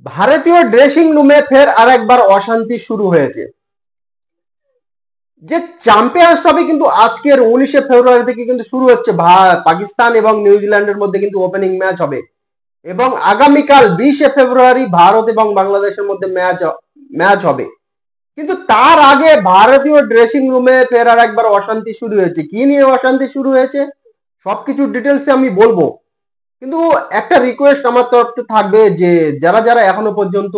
ভারতীয় ড্রেসিং রুমে ফের আরেকবার অশান্তি শুরু হয়েছে। যে চ্যাম্পিয়ন্স ট্রফি কিন্তু আজকের 19শে ফেব্রুয়ারি থেকে কিন্তু শুরু হচ্ছে। পাকিস্তান এবং নিউজিল্যান্ডের মধ্যে কিন্তু ওপেনিং ম্যাচ হবে এবং আগামীকাল 20শে ফেব্রুয়ারি ভারত এবং বাংলাদেশের মধ্যে ম্যাচ হবে। কিন্তু তার আগে ভারতীয় ড্রেসিং রুমে ফের আর একবার অশান্তি শুরু হয়েছে। কি নিয়ে অশান্তি শুরু হয়েছে সবকিছু ডিটেলসে আমি বলবো, কিন্তু একটা রিকোয়েস্ট আমার তরফ থেকে থাকবে যে যারা যারা এখনো পর্যন্ত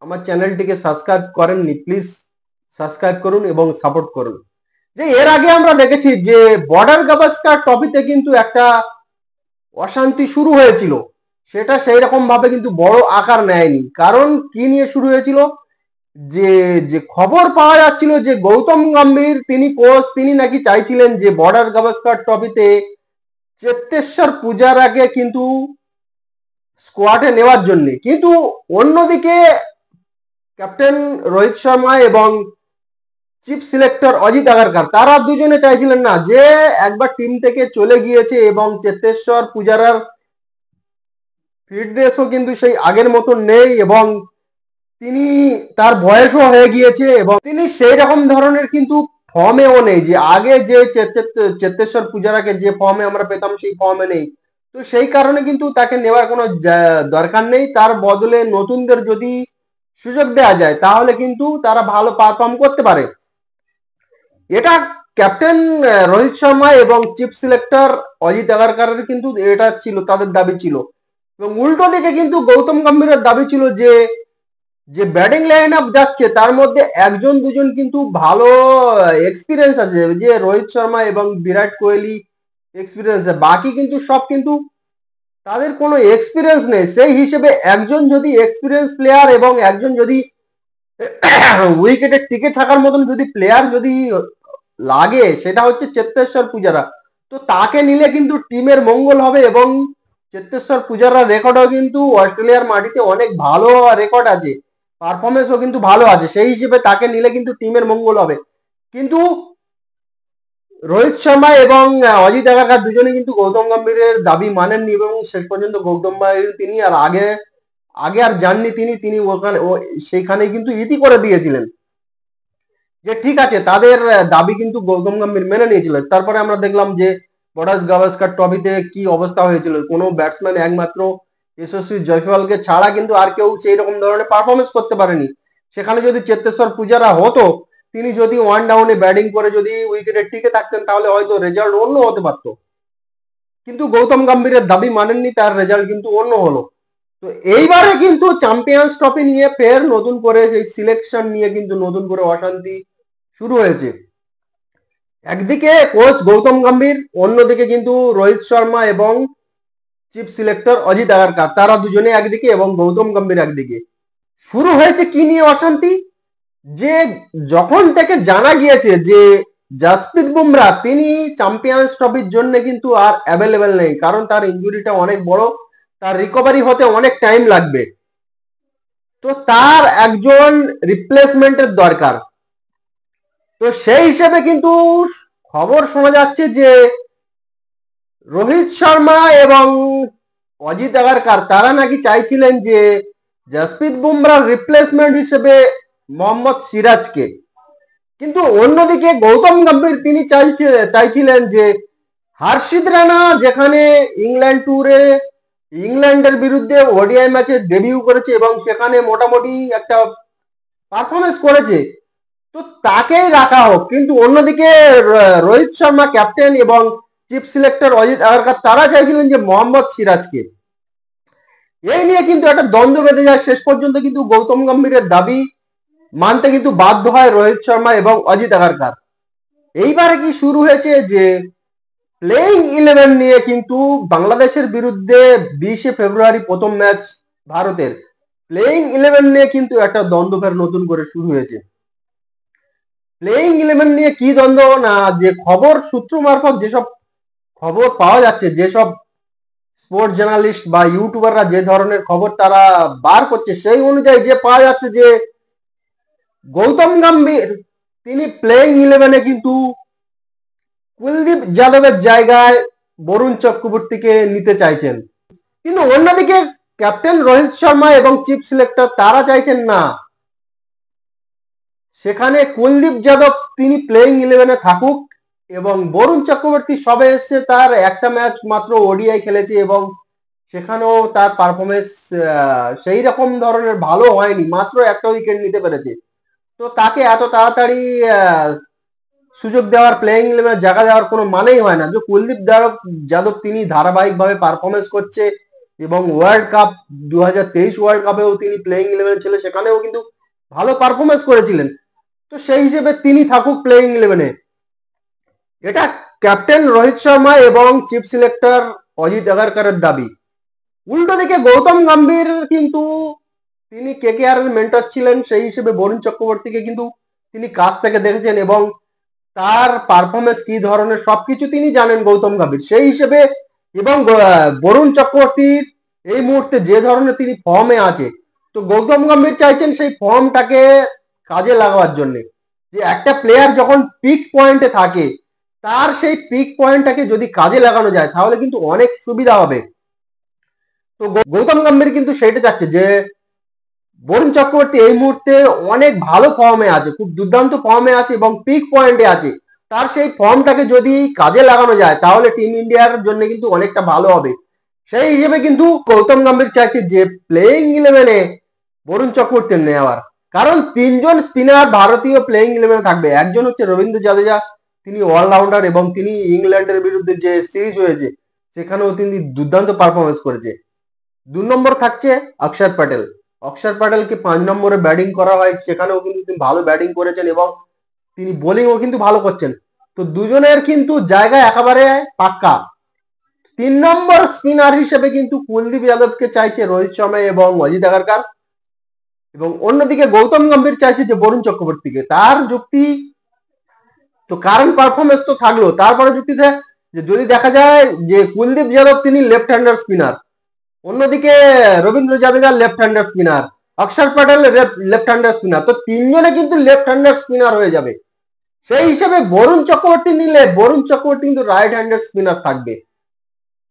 আমার চ্যানেলটিকে সাবস্ক্রাইব করেননি, প্লিজ সাবস্ক্রাইব করুন এবং সাপোর্ট করুন। যে এর আগে আমরা দেখেছি যে বর্ডার গাভাস্কার ট্রফিতে কিন্তু একটা অশান্তি শুরু হয়েছিল, সেটা সেই রকম ভাবে কিন্তু বড় আকার নেয়নি। কারণ কি নিয়ে শুরু হয়েছিল, যে যে খবর পাওয়া যাচ্ছিল যে গৌতম গম্ভীর তিনি নাকি চাইছিলেন যে বর্ডার গাভাস্কার ট্রফিতে চেতেশ্বর পূজারাকে কিন্তু স্কোয়াডে নেওয়ার জন্য। কিন্তু অন্যদিকে ক্যাপ্টেন রোহিত শর্মা এবং চিফ সিলেক্টর অজিত আগারকার তারা দুজনে চাইছিলেন না, যে একবার টিম থেকে চলে গিয়েছে এবং চেতেশ্বর পূজারার ফিটনেসও কিন্তু সেই আগের মতন নেই এবং তিনি তার বয়সও হয়ে গিয়েছে এবং তিনি সেই রকম ধরনের কিন্তু ফর্মেও নেই, যে আগে যে চেতেশ্বর পূজারাকে যে ফর্মে আমরা পেতাম সেই ফর্মে নেই। তো সেই কারণে কিন্তু তাকে নেওয়ার কোনো দরকার নেই। তার বদলে নতুনদের যদি সুযোগ দেওয়া যায় তাহলে কিন্তু তারা ভালো পারফর্ম করতে পারে। এটা ক্যাপ্টেন রোহিত শর্মা এবং চিফ সিলেক্টর অজিত আগারকারের কিন্তু এটা ছিল, তাদের দাবি ছিল। এবং উল্টো দিকে কিন্তু গৌতম গম্ভীরের দাবি ছিল যে যে ব্যাটিং লাইন আপ যাচ্ছে তার মধ্যে একজন দুজন কিন্তু ভালো এক্সপিরিয়েন্স আছে, যে রোহিত শর্মা এবং বিরাট কোহলি এক্সপিরিয়েন্স আছে, বাকি কিন্তু সব কিন্তু তাদের কোনো এক্সপিরিয়েন্স নেই। সেই হিসেবে একজন যদি এক্সপিরিয়েন্স প্লেয়ার এবং একজন যদি উইকেটে টিকে থাকার মতন যদি প্লেয়ার যদি লাগে, সেটা হচ্ছে চেতেশ্বর পূজারা। তো তাকে নিলে কিন্তু টিমের মঙ্গল হবে এবং চেতেশ্বর পূজারার রেকর্ডও কিন্তু অস্ট্রেলিয়ার মাটিতে অনেক ভালো রেকর্ড আছে, পারফরমেন্সও কিন্তু ভালো আছে। সেই হিসেবে তাকে নিলে কিন্তু টিমের মঙ্গল হবে। কিন্তু রোহিত শর্মা এবং অজিত আগারকার দুজনে কিন্তু গৌতম গম্ভীরের দাবি মানেননি এবং শেষ পর্যন্ত গৌতম গম্ভীর তিনি আর আগে আগে আর যাননি, তিনি ওখানে সেইখানে কিন্তু ইতি করে দিয়েছিলেন। যে ঠিক আছে, তাদের দাবি কিন্তু গৌতম গম্ভীর মেনে নিয়েছিল। তারপরে আমরা দেখলাম যে বর্ডার গাভাস্কার ট্রফিতে কি অবস্থা হয়েছিল, কোনো ব্যাটসম্যান একমাত্র যশস্বী জয়সওয়ালকে ছাড়া কিন্তু আর কেউ সেই রকম ধরনের পারফরমেন্স করতে পারেনি। সেখানে যদি চেতেশ্বর পূজারা হতো, তিনি যদি ওয়ান ডাউনে ব্যাটিং করে যদি উইকেটে টিকে থাকতেন তাহলে হয়তো রেজাল্ট অন্য হতে পারতো। কিন্তু গৌতম গম্ভীরের দাবি মানেননি, তার রেজাল্ট কিন্তু অন্য হলো। তো এইবারে কিন্তু চ্যাম্পিয়ন্স ট্রফি নিয়ে ফের নতুন করে সেই সিলেকশন নিয়ে কিন্তু নতুন করে অশান্তি শুরু হয়েছে। একদিকে কোচ গৌতম গম্ভীর, অন্যদিকে কিন্তু রোহিত শর্মা এবং চিফ সিলেক্টর অজিত আগারকার, তারা দুজনে একদিকে এবং গৌতম গম্ভীর একদিকে। শুরু হয়েছে কি নিয়ে অশান্তি, যে যখন থেকে জানা গিয়েছে যে জাসপ্রীত বুমরা তিনি চ্যাম্পিয়ন্স ট্রফির জন্য কিন্তু আর অ্যাভেলেবেল নেই, কারণ তার ইনজুরিটা অনেক বড়, তার রিকভারি হতে অনেক টাইম লাগবে। তো তার একজন রিপ্লেসমেন্টের দরকার। তো সেই হিসেবে কিন্তু খবর শোনা যাচ্ছে যে রোহিত শর্মা এবং অজিত আগারকার তারা নাকি চাইছিলেন যে জাসপ্রীত বুমরার রিপ্লেসমেন্ট হিসেবে মোহাম্মদ সিরাজকে। কিন্তু অন্যদিকে গৌতম গম্ভীর তিনি চাইছিলেন যে হর্ষিত রানা যেখানে ইংল্যান্ড ট্যুরে ইংল্যান্ডের বিরুদ্ধে ওডিআই ম্যাচে ডেবিউ করেছে এবং সেখানে মোটামুটি একটা পারফরমেন্স করেছে, তো তাকেই রাখা হোক। কিন্তু অন্যদিকে রোহিত শর্মা ক্যাপ্টেন এবং চিফ সিলেক্টর অজিত আগারকার তারা চাইছিলেন যে মোহাম্মদ সিরাজকে। এই নিয়ে কিন্তু একটা দ্বন্দ্ব বেঁধে যায়। শেষ পর্যন্ত কিন্তু গৌতম গম্ভীরের দাবি মানতে কিন্তু বাধ্য হয় রোহিত শর্মা এবং অজিত আগারকার। এইবারে কি শুরু হয়েছে যে প্লেইং 11 নিয়ে কিন্তু বাংলাদেশের বিরুদ্ধে 20শে ফেব্রুয়ারি প্রথম ম্যাচ ভারতের, প্লেইং 11 নিয়ে কিন্তু একটা দ্বন্দ্ব ফের নতুন করে শুরু হয়েছে। প্লেইং 11 নিয়ে কি দ্বন্দ্ব, না যে খবর সূত্র মারফত যেসব খবর পাওয়া যাচ্ছে, যেসব স্পোর্টস জার্নালিস্ট বা ইউটিউবাররা যে ধরনের খবর তারা বার করছে, সেই অনুযায়ী যে পাওয়া যাচ্ছে যে গৌতম গম্ভীর তিনি প্লেইং 11-এ কিন্তু কুলদীপ যাদবের জায়গায় বরুণ চক্রবর্তীকে নিতে চাইছেন। কিন্তু অন্যদিকে ক্যাপ্টেন রোহিত শর্মা এবং চিফ সিলেক্টর তারা চাইছেন না, সেখানে কুলদীপ যাদব তিনি প্লেইং ইলেভেনে থাকুক, এবং বরুণ চক্রবর্তী সবে এসছে, তার একটা ম্যাচ মাত্র ওডিআই খেলেছে এবং সেখানেও তার পারফরমেন্স সেই রকম ধরনের ভালো হয়নি, মাত্র একটা উইকেট নিতে পেরেছে। তো তাকে এত তাড়াতাড়ি সুযোগ দেওয়ার, প্লেইং ইলেভেনে জায়গা দেওয়ার কোনো মানেই হয় না। যে কুলদীপ যাদব তিনি ধারাবাহিকভাবে পারফরমেন্স করছে এবং ওয়ার্ল্ড কাপ 2023 ওয়ার্ল্ড কাপেও তিনি প্লেইং ইলেভেন ছিল, সেখানেও কিন্তু ভালো পারফরমেন্স করেছিলেন। তো সেই হিসেবে তিনি থাকুক প্লেইং ইলেভেনে, এটা ক্যাপ্টেন রোহিত শর্মা এবং চিফ সিলেক্টর অজিত আগারকারের দাবি। উল্টো দিকে গৌতম গম্ভীর কিন্তু তিনি কেকেআর এর মেন্টর ছিলেন, সেই হিসেবে বরুণ চক্রবর্তীকে কিন্তু তিনি কাছ থেকে দেখেছেন এবং তার পারফরমেন্স কি ধরনের সবকিছু তিনি জানেন গৌতম গম্ভীর, সেই হিসেবে। এবং বরুণ চক্রবর্তীর এই মুহূর্তে যে ধরনের তিনি ফর্মে আছে, তো গৌতম গম্ভীর চাইছেন সেই ফর্মটাকে কাজে লাগাবার জন্য। যে একটা প্লেয়ার যখন পিক পয়েন্টে থাকে, তার সেই পিক পয়েন্টটাকে যদি কাজে লাগানো যায় তাহলে কিন্তু অনেক সুবিধা হবে। তো গৌতম গম্ভীর কিন্তু সেইটা চাচ্ছে যে বরুণ চক্রবর্তী এই মুহূর্তে অনেক ভালো ফর্মে আছে, খুব দুর্দান্ত ফর্মে আছে এবং পিক পয়েন্টে আছে, তার সেই ফর্মটাকে যদি কাজে লাগানো যায় তাহলে টিম ইন্ডিয়ার জন্য কিন্তু অনেকটা ভালো হবে। সেই হিসেবে কিন্তু গৌতম গম্ভীর চাইছে যে প্লেইং ইলেভেনে বরুণ চক্রবর্তী নেওয়ার, কারণ তিনজন স্পিনার ভারতীয় প্লেইং ইলেভেনে থাকবে। একজন হচ্ছে রবীন্দ্র জাদেজা, তিনি অলরাউন্ডার এবং তিনি ইংল্যান্ডের বিরুদ্ধে যে সিরিজ হয়েছে সেখানেও তিনি দুর্দান্ত পারফরমেন্স করেছে। 2 নম্বর থাকছে অক্ষর প্যাটেল। অক্ষর প্যাটেলকে 5 নম্বরে ব্যাটিং করা হয়, সেখানেও কিন্তু তিনি ভালো ব্যাটিং করেছেন এবং তিনি বোলিংও কিন্তু ভালো করছেন। তো দুজনের কিন্তু জায়গা একেবারে পাক্কা। 3 নম্বর স্পিনার হিসেবে কিন্তু কুলদীপ যাদবকে চাইছে রোহিত শর্মা এবং অজিত আগারকার, এবং অন্যদিকে গৌতম গম্ভীর চাইছে যে বরুণ চক্রবর্তীকে। তার যুক্তি, তো কারেন্ট পারফরমেন্স তো থাকলো, তারপরে যুক্তিতে যে যদি দেখা যায় যে কুলদীপ যাদব তিনি লেফট হ্যান্ডার স্পিনার, অন্যদিকে Rabindra Jadeja left hander spinner, অক্ষর প্যাটেল লেফট হ্যান্ডার স্পিনার, তো তিনজনে কিন্তু লেফট হ্যান্ডার স্পিনার হয়ে যাবে। সেই হিসেবে বরুণ চক্রবর্তী নিলে বরুণ চক্রবর্তী কিন্তু রাইট হ্যান্ডার স্পিনার থাকবে।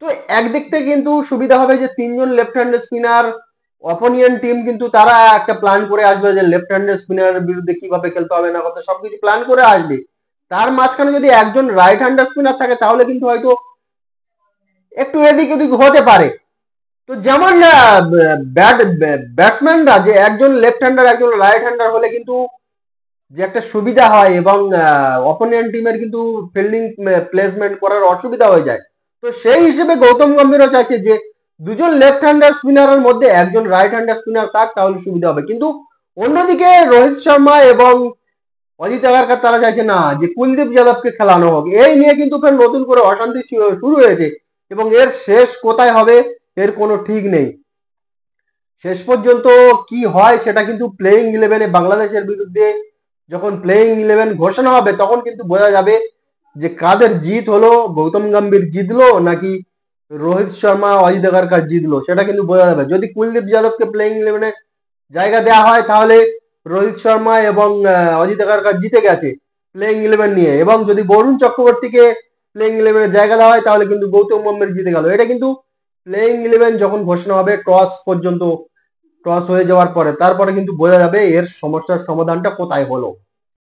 তো একদিক থেকে কিন্তু সুবিধা হবে যে তিনজন লেফট হ্যান্ডার স্পিনার, অপোনিয়েন্ট টিম কিন্তু তারা একটা প্ল্যান করে আসবে যে লেফট হ্যান্ডার স্পিনারের বিরুদ্ধে কিভাবে খেলতে হবে না করতে, সবকিছু প্ল্যান করে আসবে। তার মাঝখানে যদি একজন রাইট হ্যান্ডার স্পিনার থাকে তাহলে কিন্তু হয়তো একটু এদিক ওদিক হতে পারে। তো যেমন ব্যাটসম্যানরা যে একজন লেফট হ্যান্ডার একজন রাইট হ্যান্ডার হলে কিন্তু যে একটা সুবিধা হয় এবং অপোনেন্ট টিমের কিন্তু ফিল্ডিং প্লেসমেন্ট করার অসুবিধা হয়ে যায়। তো সেই হিসেবে গৌতম গম্ভীরও চাইছে যে দুজন লেফট হ্যান্ডার স্পিনারের মধ্যে একজন রাইট হ্যান্ডার স্পিনার থাক, তাহলে সুবিধা হবে। কিন্তু অন্যদিকে রোহিত শর্মা এবং অজিত আগারকার তারা চাইছে না যে কুলদীপ যাদবকে খেলানো হোক। এই নিয়ে কিন্তু ফের নতুন করে অশান্তি শুরু হয়েছে এবং এর শেষ কোথায় হবে এর কোনো ঠিক নেই। শেষ পর্যন্ত কি হয় সেটা কিন্তু প্লেইং ইলেভেনে বাংলাদেশের বিরুদ্ধে যখন প্লেইং ইলেভেন ঘোষণা হবে তখন কিন্তু বোঝা যাবে যে কাদের জিত হলো, গৌতম গম্ভীর জিতলো নাকি রোহিত শর্মা অজিত আগারকার জিতলো, সেটা কিন্তু বোঝা যাবে। যদি কুলদীপ যাদবকে প্লেইং ইলেভেনে জায়গা দেওয়া হয় তাহলে রোহিত শর্মা এবং অজিত আগারকার জিতে গেছে প্লেইং ইলেভেন নিয়ে, এবং যদি বরুণ চক্রবর্তীকে প্লেইং ইলেভেনে জায়গা দেওয়া হয় তাহলে কিন্তু গৌতম গম্ভীর জিতে গেল। এটা কিন্তু প্লেইং ইলেভেন যখন ঘোষণা হবে, টস হয়ে যাওয়ার পরে তারপরে কিন্তু বোঝা যাবে এর সমস্যার সমাধানটা কোথায় হলো।